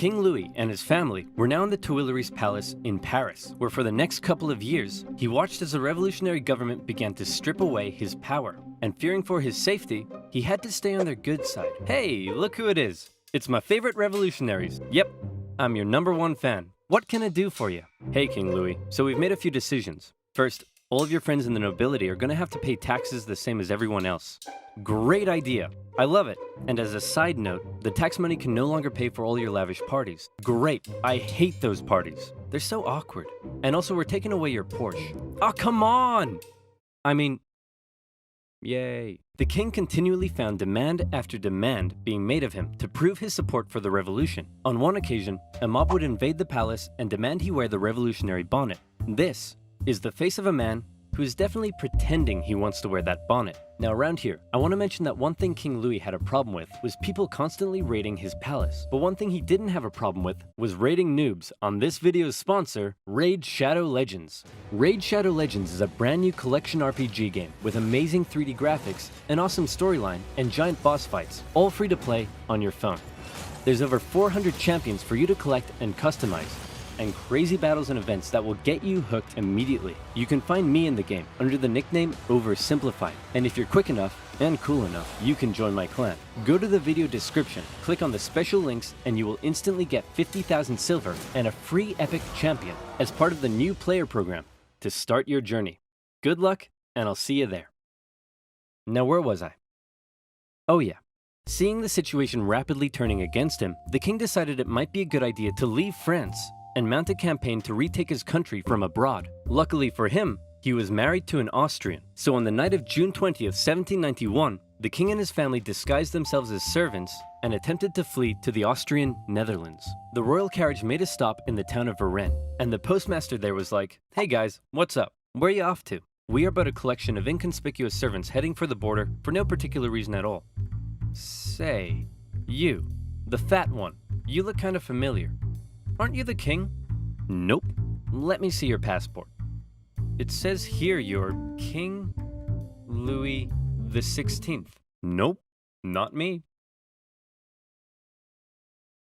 King Louis and his family were now in the Tuileries Palace in Paris, where for the next couple of years, he watched as the revolutionary government began to strip away his power. And fearing for his safety, he had to stay on their good side. Hey, look who it is. It's my favorite revolutionaries. Yep, I'm your #1 fan. What can I do for you? Hey, King Louis, so we've made a few decisions. First, all of your friends in the nobility are gonna have to pay taxes the same as everyone else. Great idea. I love it. And as a side note, the tax money can no longer pay for all your lavish parties. Great. I hate those parties. They're so awkward. And also, we're taking away your Porsche. Oh, come on! I mean, yay. The king continually found demand after demand being made of him to prove his support for the revolution. On one occasion, a mob would invade the palace and demand he wear the revolutionary bonnet. This is the face of a man who is definitely pretending he wants to wear that bonnet. Now around here, I want to mention that one thing King Louis had a problem with was people constantly raiding his palace. But one thing he didn't have a problem with was raiding noobs on this video's sponsor, Raid Shadow Legends. Raid Shadow Legends is a brand new collection RPG game with amazing 3D graphics, an awesome storyline, and giant boss fights, all free to play on your phone. There's over 400 champions for you to collect and customize, and crazy battles and events that will get you hooked immediately. You can find me in the game under the nickname Oversimplified, and if you're quick enough and cool enough, you can join my clan. Go to the video description, click on the special links, and you will instantly get 50,000 silver and a free epic champion as part of the new player program to start your journey. Good luck, and I'll see you there. Now where was I? Oh yeah. Seeing the situation rapidly turning against him, the king decided it might be a good idea to leave France and mount a campaign to retake his country from abroad. Luckily for him, he was married to an Austrian. So on the night of June 20th, 1791, the king and his family disguised themselves as servants and attempted to flee to the Austrian Netherlands. The royal carriage made a stop in the town of Varennes, and the postmaster there was like, "Hey guys, what's up? Where are you off to? We are but a collection of inconspicuous servants heading for the border for no particular reason at all." Say, you, the fat one, you look kind of familiar. Aren't you the king? Nope. Let me see your passport. It says here you're King Louis the 16th. Nope, not me.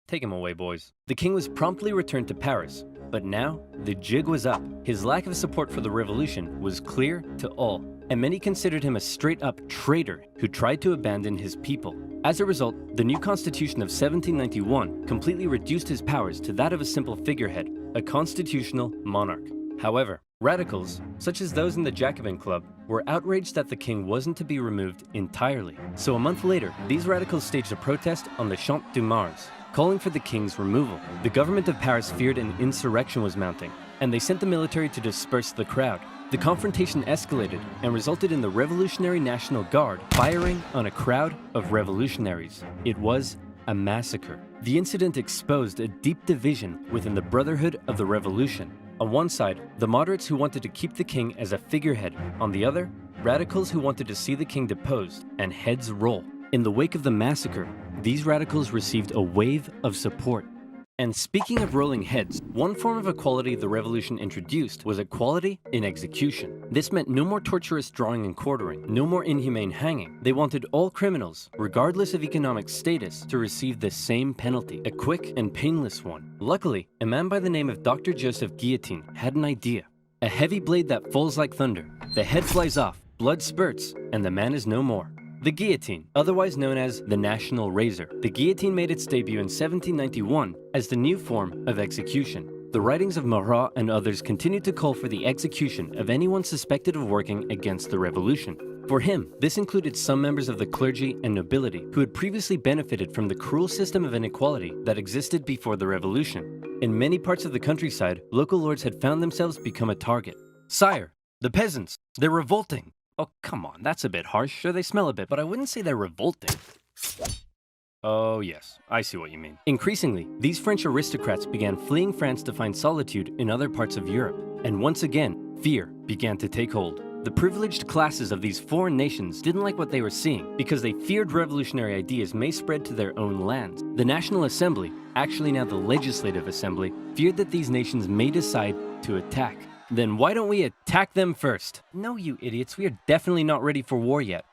Take him away, boys. The king was promptly returned to Paris, but now the jig was up. His lack of support for the revolution was clear to all, and many considered him a straight-up traitor who tried to abandon his people. As a result, the new constitution of 1791 completely reduced his powers to that of a simple figurehead, a constitutional monarch. However, radicals, such as those in the Jacobin Club, were outraged that the king wasn't to be removed entirely. So a month later, these radicals staged a protest on the Champ de Mars, calling for the king's removal. The government of Paris feared an insurrection was mounting, and they sent the military to disperse the crowd. The confrontation escalated and resulted in the Revolutionary National Guard firing on a crowd of revolutionaries. It was a massacre. The incident exposed a deep division within the Brotherhood of the Revolution. On one side, the moderates who wanted to keep the king as a figurehead. On the other, radicals who wanted to see the king deposed and heads roll. In the wake of the massacre, these radicals received a wave of support. And speaking of rolling heads, one form of equality the revolution introduced was equality in execution. This meant no more torturous drawing and quartering, no more inhumane hanging. They wanted all criminals, regardless of economic status, to receive the same penalty, a quick and painless one. Luckily, a man by the name of Dr. Joseph Guillotine had an idea. A heavy blade that falls like thunder. The head flies off, blood spurts, and the man is no more. The guillotine, otherwise known as the National Razor. The guillotine made its debut in 1791 as the new form of execution. The writings of Marat and others continued to call for the execution of anyone suspected of working against the revolution. For him, this included some members of the clergy and nobility who had previously benefited from the cruel system of inequality that existed before the revolution. In many parts of the countryside, local lords had found themselves become a target. "Sire, the peasants, they're revolting." Oh, come on, that's a bit harsh. Sure, they smell a bit, but I wouldn't say they're revolting. Oh yes, I see what you mean. Increasingly, these French aristocrats began fleeing France to find solitude in other parts of Europe. And once again, fear began to take hold. The privileged classes of these foreign nations didn't like what they were seeing because they feared revolutionary ideas may spread to their own lands. The National Assembly, actually now the Legislative Assembly, feared that these nations may decide to attack. Then why don't we attack them first? No, you idiots, we are definitely not ready for war yet.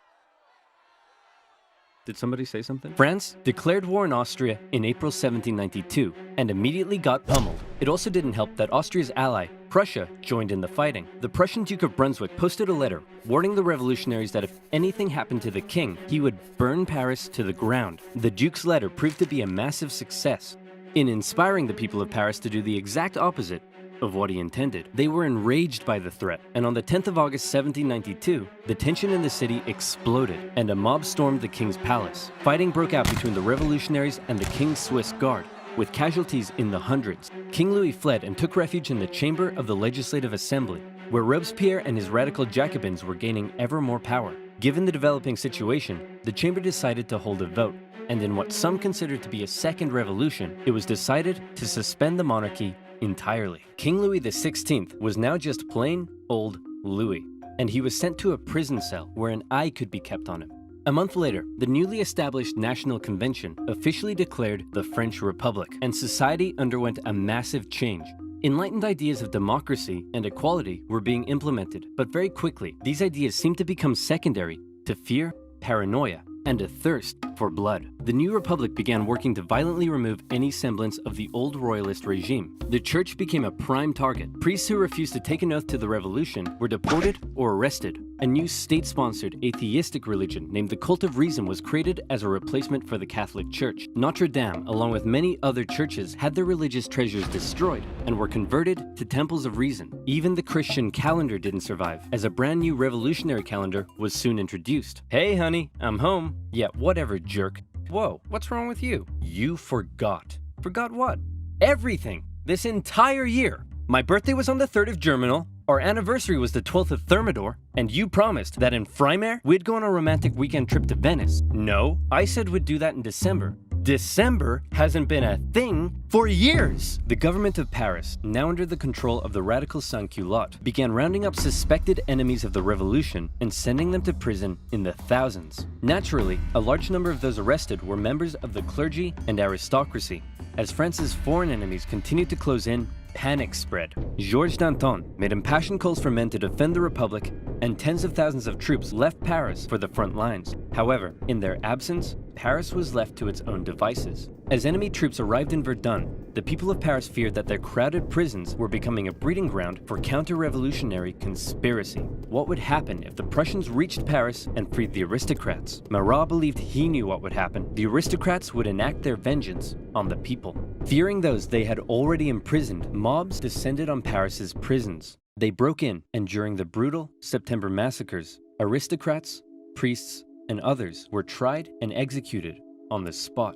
Did somebody say something? France declared war on Austria in April 1792 and immediately got pummeled. It also didn't help that Austria's ally, Prussia, joined in the fighting. The Prussian Duke of Brunswick posted a letter warning the revolutionaries that if anything happened to the king, he would burn Paris to the ground. The Duke's letter proved to be a massive success in inspiring the people of Paris to do the exact opposite of what he intended. They were enraged by the threat, and on the 10th of August 1792, the tension in the city exploded, and a mob stormed the king's palace. Fighting broke out between the revolutionaries and the king's Swiss guard, with casualties in the hundreds. King Louis fled and took refuge in the chamber of the Legislative Assembly, where Robespierre and his radical Jacobins were gaining ever more power. Given the developing situation, the chamber decided to hold a vote, and in what some considered to be a second revolution, it was decided to suspend the monarchy entirely. King Louis XVI was now just plain old Louis, and he was sent to a prison cell where an eye could be kept on him. A month later, the newly established National Convention officially declared the French Republic, and society underwent a massive change. Enlightened ideas of democracy and equality were being implemented, but very quickly, these ideas seemed to become secondary to fear, paranoia, and a thirst for blood. The new republic began working to violently remove any semblance of the old royalist regime. The church became a prime target. Priests who refused to take an oath to the revolution were deported or arrested. A new state-sponsored atheistic religion named the Cult of Reason was created as a replacement for the Catholic Church. Notre Dame, along with many other churches, had their religious treasures destroyed and were converted to temples of reason. Even the Christian calendar didn't survive, as a brand new revolutionary calendar was soon introduced. Hey honey, I'm home. Yeah, whatever, jerk. Whoa, what's wrong with you? You forgot. Forgot what? Everything. This entire year. My birthday was on the 3rd of Germinal, our anniversary was the 12th of Thermidor, and you promised that in Frimaire, we'd go on a romantic weekend trip to Venice. No, I said we'd do that in December. December hasn't been a thing for years. The government of Paris, now under the control of the radical sans-culottes, began rounding up suspected enemies of the revolution and sending them to prison in the thousands. Naturally, a large number of those arrested were members of the clergy and aristocracy. As France's foreign enemies continued to close in, panic spread. Georges Danton made impassioned calls for men to defend the Republic, and tens of thousands of troops left Paris for the front lines. However, in their absence, Paris was left to its own devices. As enemy troops arrived in Verdun, the people of Paris feared that their crowded prisons were becoming a breeding ground for counter-revolutionary conspiracy. What would happen if the Prussians reached Paris and freed the aristocrats? Marat believed he knew what would happen. The aristocrats would enact their vengeance on the people. Fearing those they had already imprisoned, mobs descended on Paris's prisons. They broke in, and during the brutal September massacres, aristocrats, priests, and others were tried and executed on the spot.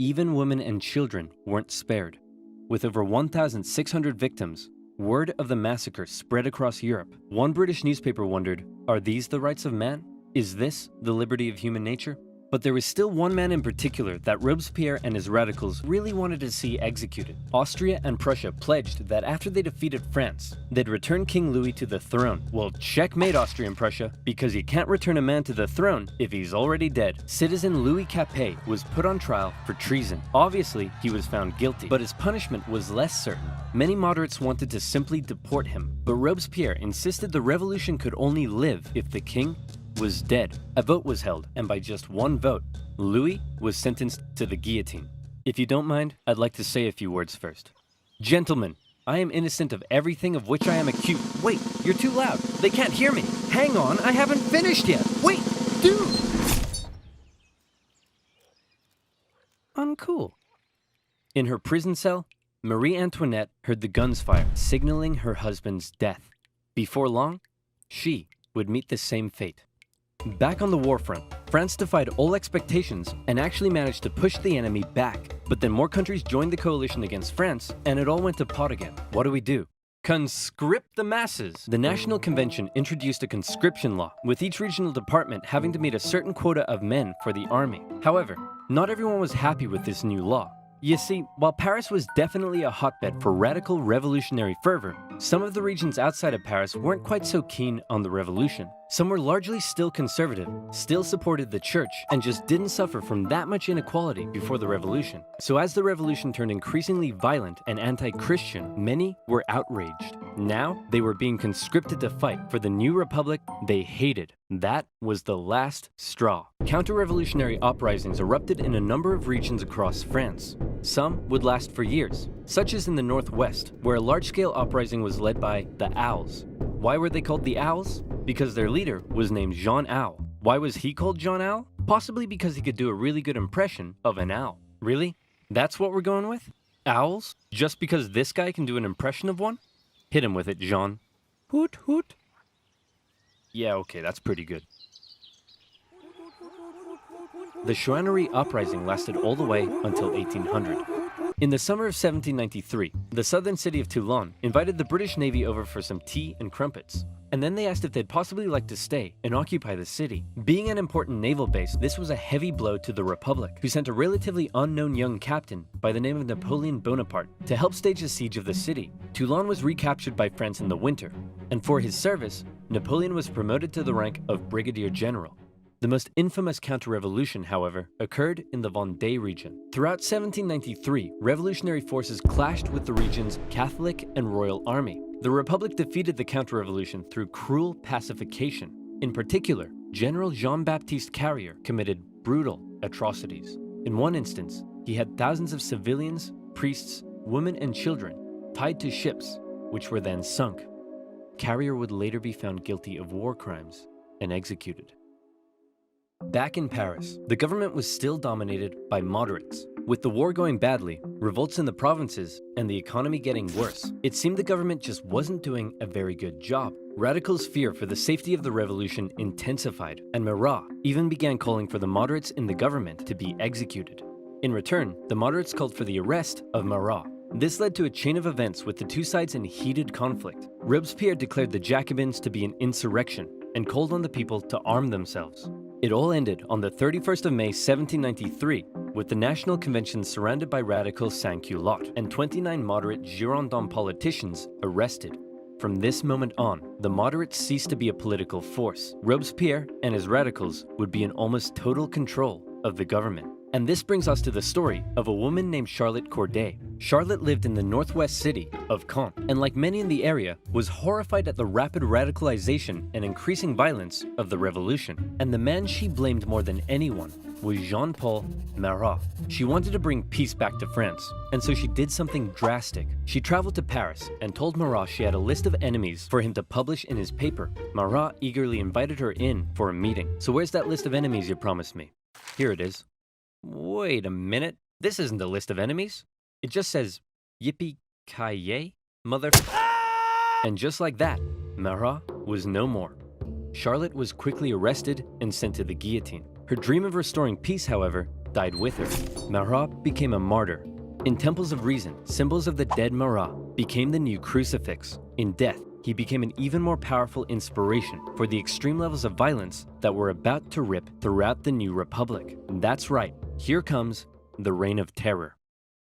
Even women and children weren't spared. With over 1,600 victims, word of the massacre spread across Europe. One British newspaper wondered, are these the rights of man? Is this the liberty of human nature? But there was still one man in particular that Robespierre and his radicals really wanted to see executed. Austria and Prussia pledged that after they defeated France, they'd return King Louis to the throne. Well, checkmate Austria and Prussia, because you can't return a man to the throne if he's already dead. Citizen Louis Capet was put on trial for treason. Obviously, he was found guilty, but his punishment was less certain. Many moderates wanted to simply deport him, but Robespierre insisted the revolution could only live if the king was dead. A vote was held, and by just one vote, Louis was sentenced to the guillotine. If you don't mind, I'd like to say a few words first. Gentlemen, I am innocent of everything of which I am accused. Wait, you're too loud. They can't hear me. Hang on, I haven't finished yet. Wait, dude! Uncool. In her prison cell, Marie Antoinette heard the guns fire, signaling her husband's death. Before long, she would meet the same fate. Back on the war front, France defied all expectations and actually managed to push the enemy back. But then more countries joined the coalition against France, and it all went to pot again. What do? Conscript the masses! The National Convention introduced a conscription law, with each regional department having to meet a certain quota of men for the army. However, not everyone was happy with this new law. You see, while Paris was definitely a hotbed for radical revolutionary fervor, some of the regions outside of Paris weren't quite so keen on the revolution. Some were largely still conservative, still supported the church, and just didn't suffer from that much inequality before the revolution. So as the revolution turned increasingly violent and anti-Christian, many were outraged. Now, they were being conscripted to fight for the new republic they hated. That was the last straw. Counter-revolutionary uprisings erupted in a number of regions across France. Some would last for years, such as in the northwest, where a large-scale uprising was led by the Owls. Why were they called the Owls? Because their leader was named Jean Owl. Why was he called Jean Owl? Possibly because he could do a really good impression of an owl. Really? That's what we're going with? Owls? Just because this guy can do an impression of one? Hit him with it, Jean. Hoot hoot. Yeah, okay, that's pretty good. The Chouannerie uprising lasted all the way until 1800. In the summer of 1793, the southern city of Toulon invited the British Navy over for some tea and crumpets. And then they asked if they'd possibly like to stay and occupy the city. Being an important naval base, this was a heavy blow to the Republic, who sent a relatively unknown young captain by the name of Napoleon Bonaparte to help stage the siege of the city. Toulon was recaptured by France in the winter, and for his service, Napoleon was promoted to the rank of Brigadier General. The most infamous counter-revolution, however, occurred in the Vendée region. Throughout 1793, revolutionary forces clashed with the region's Catholic and Royal Army. The Republic defeated the counter-revolution through cruel pacification. In particular, General Jean-Baptiste Carrier committed brutal atrocities. In one instance, he had thousands of civilians, priests, women, and children tied to ships, which were then sunk. Carrier would later be found guilty of war crimes and executed. Back in Paris, the government was still dominated by moderates. With the war going badly, revolts in the provinces, and the economy getting worse, it seemed the government just wasn't doing a very good job. Radicals' fear for the safety of the revolution intensified, and Marat even began calling for the moderates in the government to be executed. In return, the moderates called for the arrest of Marat. This led to a chain of events with the two sides in heated conflict. Robespierre declared the Jacobins to be an insurrection and called on the people to arm themselves. It all ended on the 31st of May 1793 with the National Convention surrounded by radical sans-culottes and 29 moderate Girondin politicians arrested. From this moment on, the moderates ceased to be a political force. Robespierre and his radicals would be in almost total control of the government. And this brings us to the story of a woman named Charlotte Corday. Charlotte lived in the northwest city of Caen, and like many in the area, was horrified at the rapid radicalization and increasing violence of the revolution. And the man she blamed more than anyone was Jean-Paul Marat. She wanted to bring peace back to France, and so she did something drastic. She traveled to Paris and told Marat she had a list of enemies for him to publish in his paper. Marat eagerly invited her in for a meeting. So where's that list of enemies you promised me? Here it is. Wait a minute, this isn't a list of enemies. It just says, yippee-ki-yay, mother... And just like that, Marat was no more. Charlotte was quickly arrested and sent to the guillotine. Her dream of restoring peace, however, died with her. Marat became a martyr. In temples of reason, symbols of the dead Marat became the new crucifix. In death, he became an even more powerful inspiration for the extreme levels of violence that were about to rip throughout the new republic. And that's right, here comes the Reign of Terror.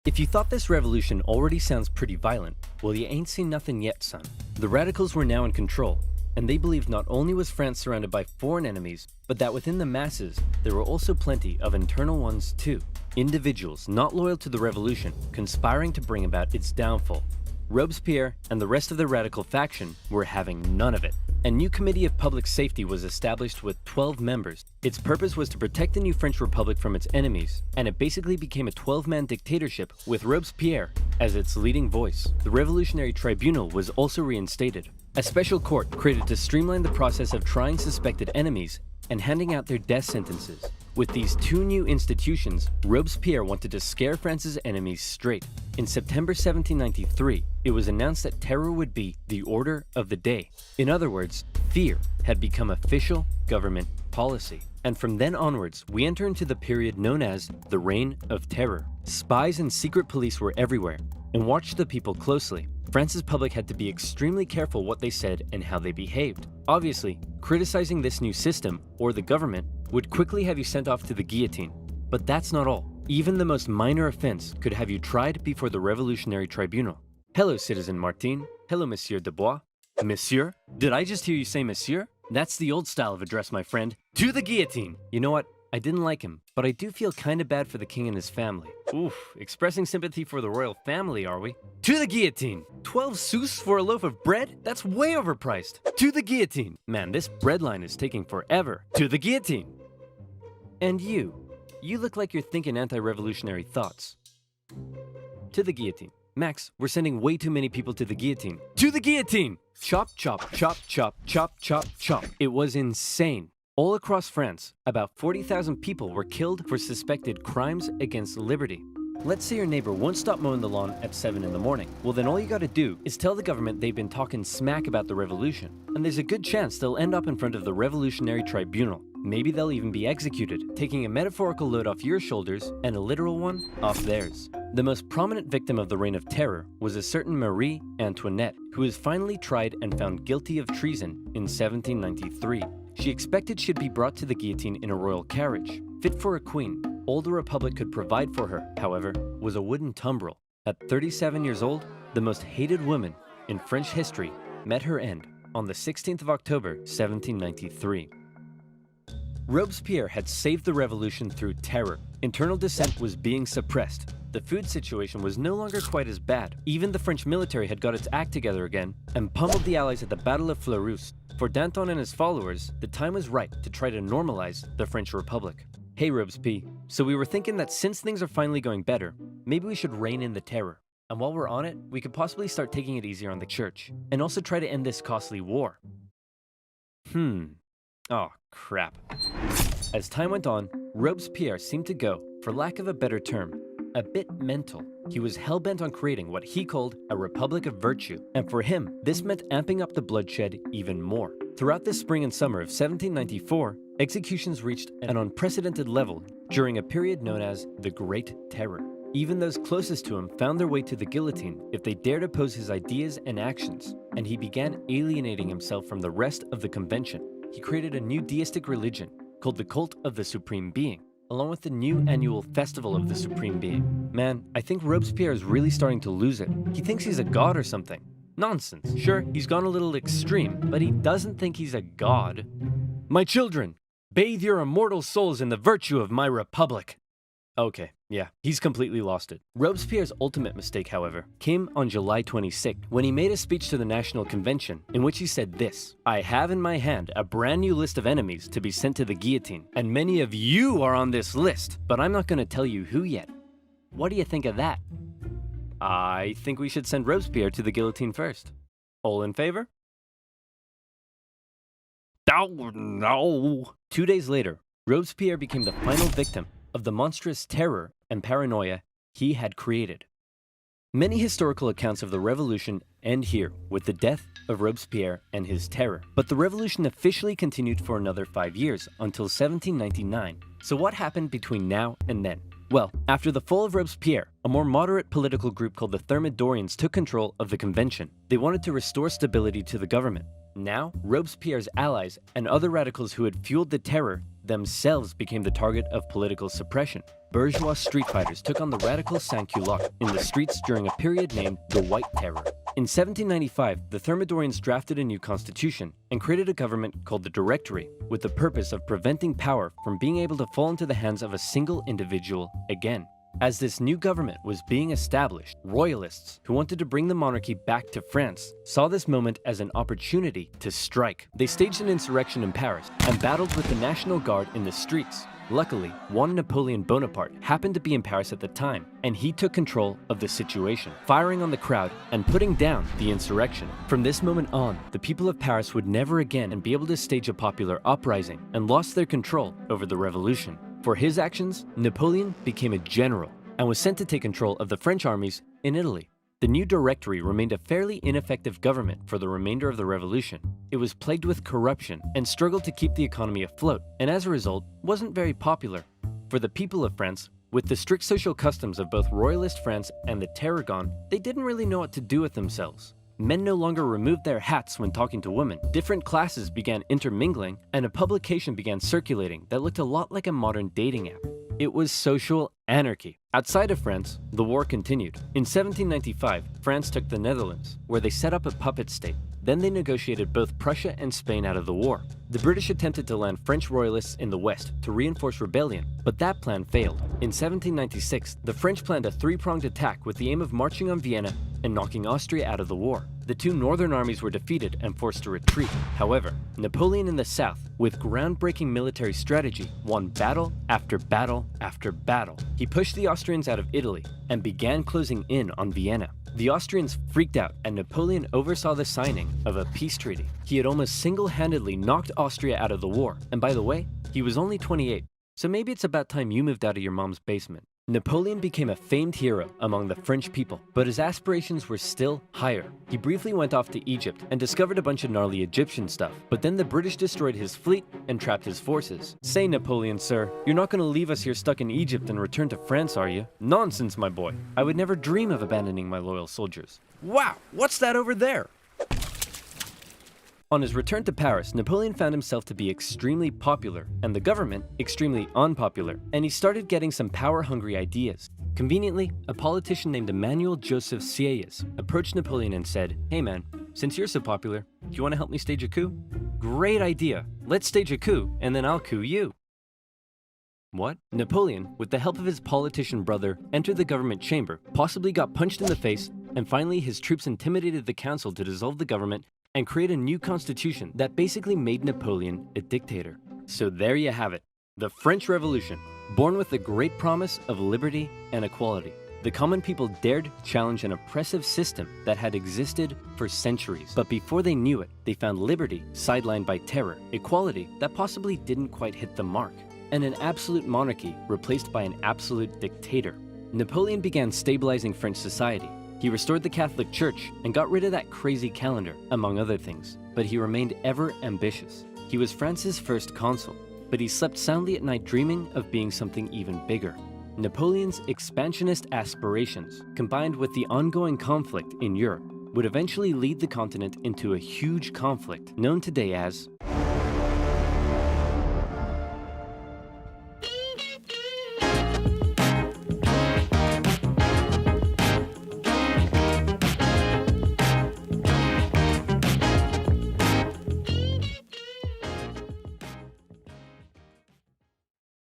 If you thought this revolution already sounds pretty violent, well, you ain't seen nothing yet, son. The radicals were now in control, and they believed not only was France surrounded by foreign enemies, but that within the masses, there were also plenty of internal ones too. Individuals not loyal to the revolution, conspiring to bring about its downfall. Robespierre and the rest of the radical faction were having none of it. A new committee of public safety was established with 12 members. Its purpose was to protect the new French Republic from its enemies, and it basically became a 12-man dictatorship with Robespierre as its leading voice. The Revolutionary Tribunal was also reinstated, a special court created to streamline the process of trying suspected enemies and handing out their death sentences. With these two new institutions, Robespierre wanted to scare France's enemies straight. In September 1793, it was announced that terror would be the order of the day. In other words, fear had become official government policy. And from then onwards, we enter into the period known as the Reign of Terror. Spies and secret police were everywhere and watched the people closely. France's public had to be extremely careful what they said and how they behaved. Obviously, criticizing this new system, or the government, would quickly have you sent off to the guillotine. But that's not all. Even the most minor offense could have you tried before the Revolutionary Tribunal. Hello, Citizen Martin. Hello, Monsieur Dubois. Monsieur? Did I just hear you say Monsieur? That's the old style of address, my friend. To the guillotine! You know what? I didn't like him, but I do feel kinda bad for the king and his family. Oof, expressing sympathy for the royal family, are we? To the guillotine! 12 sous for a loaf of bread? That's way overpriced. To the guillotine! Man, this bread line is taking forever. To the guillotine! And you look like you're thinking anti-revolutionary thoughts. To the guillotine. Max, we're sending way too many people to the guillotine. To the guillotine! Chop, chop, chop, chop, chop, chop, chop. It was insane. All across France, about 40,000 people were killed for suspected crimes against liberty. Let's say your neighbor won't stop mowing the lawn at 7 in the morning. Well, then all you gotta do is tell the government they've been talking smack about the revolution. And there's a good chance they'll end up in front of the Revolutionary Tribunal. Maybe they'll even be executed, taking a metaphorical load off your shoulders and a literal one off theirs. The most prominent victim of the Reign of Terror was a certain Marie Antoinette, who was finally tried and found guilty of treason in 1793. She expected she'd be brought to the guillotine in a royal carriage, fit for a queen. All the Republic could provide for her, however, was a wooden tumbril. At 37 years old, the most hated woman in French history met her end on the 16th of October, 1793. Robespierre had saved the revolution through terror. Internal dissent was being suppressed. The food situation was no longer quite as bad. Even the French military had got its act together again and pummeled the Allies at the Battle of Fleurus. For Danton and his followers, the time was right to try to normalize the French Republic. Hey Robespierre, so we were thinking that since things are finally going better, maybe we should rein in the terror. And while we're on it, we could possibly start taking it easier on the church, and also try to end this costly war. Oh, crap. As time went on, Robespierre seemed to go, for lack of a better term, a bit mental. He was hell-bent on creating what he called a republic of virtue, and for him, this meant amping up the bloodshed even more. Throughout the spring and summer of 1794, executions reached an unprecedented level during a period known as the Great Terror. Even those closest to him found their way to the guillotine if they dared oppose his ideas and actions, and he began alienating himself from the rest of the convention. He created a new deistic religion called the Cult of the Supreme Being, along with the new annual Festival of the Supreme Being. Man, I think Robespierre is really starting to lose it. He thinks he's a god or something. Nonsense. Sure, he's gone a little extreme, but he doesn't think he's a god. My children, bathe your immortal souls in the virtue of my republic. Okay, yeah, he's completely lost it. Robespierre's ultimate mistake, however, came on July 26th, when he made a speech to the National Convention, in which he said this: I have in my hand a brand new list of enemies to be sent to the guillotine, and many of you are on this list, but I'm not gonna tell you who yet. What do you think of that? I think we should send Robespierre to the guillotine first. All in favor? Oh, no. 2 days later, Robespierre became the final victim of the monstrous terror and paranoia he had created. Many historical accounts of the revolution end here with the death of Robespierre and his terror. But the revolution officially continued for another 5 years until 1799. So what happened between now and then? Well, after the fall of Robespierre, a more moderate political group called the Thermidorians took control of the convention. They wanted to restore stability to the government. Now, Robespierre's allies and other radicals who had fueled the terror themselves became the target of political suppression. Bourgeois street fighters took on the radical sans-culottes in the streets during a period named the White Terror. In 1795, the Thermidorians drafted a new constitution and created a government called the Directory, with the purpose of preventing power from being able to fall into the hands of a single individual again. As this new government was being established, royalists who wanted to bring the monarchy back to France saw this moment as an opportunity to strike. They staged an insurrection in Paris and battled with the National Guard in the streets. Luckily, one Napoleon Bonaparte happened to be in Paris at the time, and he took control of the situation, firing on the crowd and putting down the insurrection. From this moment on, the people of Paris would never again be able to stage a popular uprising and lost their control over the revolution. For his actions, Napoleon became a general and was sent to take control of the French armies in Italy. The new Directory remained a fairly ineffective government for the remainder of the revolution. It was plagued with corruption and struggled to keep the economy afloat, and as a result, wasn't very popular. For the people of France, with the strict social customs of both royalist France and the terror gone, they didn't really know what to do with themselves. Men no longer removed their hats when talking to women. Different classes began intermingling, and a publication began circulating that looked a lot like a modern dating app. It was social anarchy. Outside of France, the war continued. In 1795, France took the Netherlands, where they set up a puppet state. Then they negotiated both Prussia and Spain out of the war. The British attempted to land French royalists in the west to reinforce rebellion, but that plan failed. In 1796, the French planned a three-pronged attack with the aim of marching on Vienna and knocking Austria out of the war. The two northern armies were defeated and forced to retreat. However, Napoleon in the south, with groundbreaking military strategy, won battle after battle after battle. He pushed the Austrians out of Italy and began closing in on Vienna. The Austrians freaked out, and Napoleon oversaw the signing of a peace treaty. He had almost single-handedly knocked Austria out of the war, and by the way, he was only 28, so maybe it's about time you moved out of your mom's basement. Napoleon became a famed hero among the French people, but his aspirations were still higher. He briefly went off to Egypt and discovered a bunch of gnarly Egyptian stuff, but then the British destroyed his fleet and trapped his forces. Say, Napoleon, sir, you're not going to leave us here stuck in Egypt and return to France, are you? Nonsense, my boy. I would never dream of abandoning my loyal soldiers. Wow, what's that over there? On his return to Paris, Napoleon found himself to be extremely popular, and the government extremely unpopular, and he started getting some power-hungry ideas. Conveniently, a politician named Emmanuel Joseph Sieyès approached Napoleon and said, "Hey man, since you're so popular, do you want to help me stage a coup?" "Great idea! Let's stage a coup, and then I'll coup you." What? Napoleon, with the help of his politician brother, entered the government chamber, possibly got punched in the face, and finally his troops intimidated the council to dissolve the government and create a new constitution that basically made Napoleon a dictator. So there you have it, the French Revolution, born with the great promise of liberty and equality. The common people dared challenge an oppressive system that had existed for centuries. But before they knew it, they found liberty sidelined by terror, equality that possibly didn't quite hit the mark, and an absolute monarchy replaced by an absolute dictator. Napoleon began stabilizing French society. He restored the Catholic Church and got rid of that crazy calendar, among other things. But he remained ever ambitious. He was France's first consul, but he slept soundly at night dreaming of being something even bigger. Napoleon's expansionist aspirations, combined with the ongoing conflict in Europe, would eventually lead the continent into a huge conflict known today as